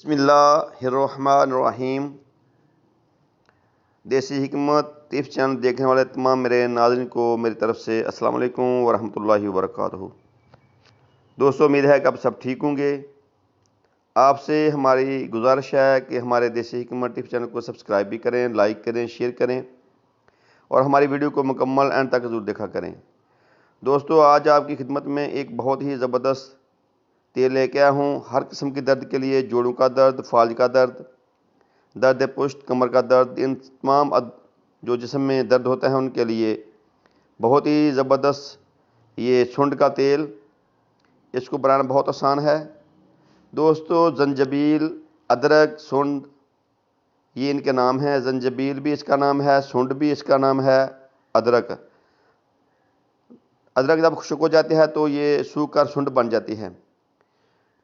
بسم اللہ الرحمن الرحیم۔ دیسی حکمت ٹیپس چینل دیکھنے والے تمام میرے ناظرین کو میری طرف سے السلام علیکم ورحمۃ اللہ وبرکاتہ۔ دوستو، امید ہے کہ آپ سب ٹھیک ہوں گے۔ آپ سے ہماری گزارش ہے کہ ہمارے دیسی حکمت ٹیپس چینل کو سبسکرائب بھی کریں، لائک کریں، شیئر کریں اور ہماری ویڈیو کو مکمل اینڈ تک ضرور دیکھا کریں۔ دوستو، آج آپ کی خدمت میں ایک بہت ہی زبردست تیل لے کے آیا ہوں ہر قسم کی درد کے لیے۔ جوڑوں کا درد، فالج کا درد، درد پشت، کمر کا درد، ان تمام جو جسم میں درد ہوتا ہے ان کے لیے بہت ہی زبردست یہ سنڈ کا تیل۔ اس کو بنانا بہت آسان ہے دوستو۔ زنجبیل، ادرک، سنڈ، یہ ان کے نام ہیں۔ زنجبیل بھی اس کا نام ہے، سنڈ بھی اس کا نام ہے، ادرک جب خشک ہو جاتی ہے تو یہ سوکھ کر سنڈ بن جاتی ہے۔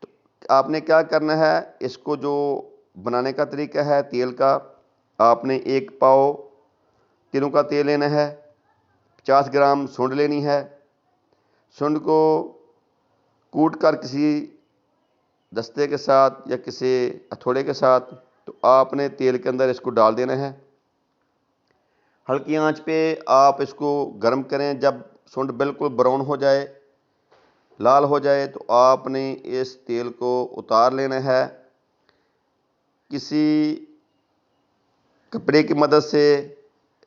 تو آپ نے کیا کرنا ہے، اس کو جو بنانے کا طریقہ ہے تیل کا، آپ نے 1 پاؤ تلوں کا تیل لینا ہے، 50 گرام سنڈ لینی ہے۔ سنڈ کو کوٹ کر کسی دستے کے ساتھ یا کسی ہتھوڑے کے ساتھ تو آپ نے تیل کے اندر اس کو ڈال دینا ہے۔ ہلکی آنچ پہ آپ اس کو گرم کریں۔ جب سنڈ بالکل براؤن ہو جائے، لال ہو جائے تو آپ نے اس تیل کو اتار لینا ہے۔ کسی کپڑے کی مدد سے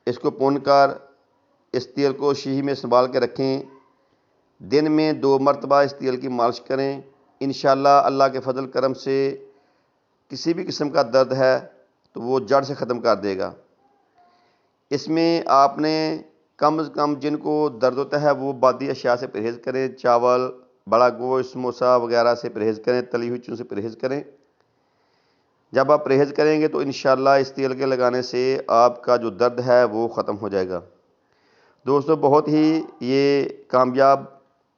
اس کو پون کر اس تیل کو شیشی میں سنبھال کے رکھیں۔ دن میں 2 مرتبہ اس تیل کی مالش کریں۔ انشاءاللہ اللہ کے فضل کرم سے کسی بھی قسم کا درد ہے تو وہ جڑ سے ختم کر دے گا۔ اس میں آپ نے کم از کم جن کو درد ہوتا ہے وہ بادی اشیاء سے پرہیز کریں، چاول، بڑا گوشت، سموسا وغیرہ سے پرہیز کریں، تلی ہوئی چیزوں سے پرہیز کریں۔ جب آپ پرہیز کریں گے تو انشاءاللہ اس تیل کے لگانے سے آپ کا جو درد ہے وہ ختم ہو جائے گا۔ دوستو، بہت ہی یہ کامیاب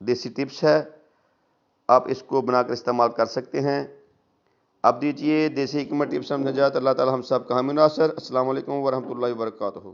دیسی ٹپس ہے، آپ اس کو بنا کر استعمال کر سکتے ہیں۔ اب دیجیے دیسی حکمت ٹپس ہم نجات۔ اللہ تعالی ہم سب کا حامی ناصر۔ السلام علیکم ورحمۃ اللہ وبرکاتہ۔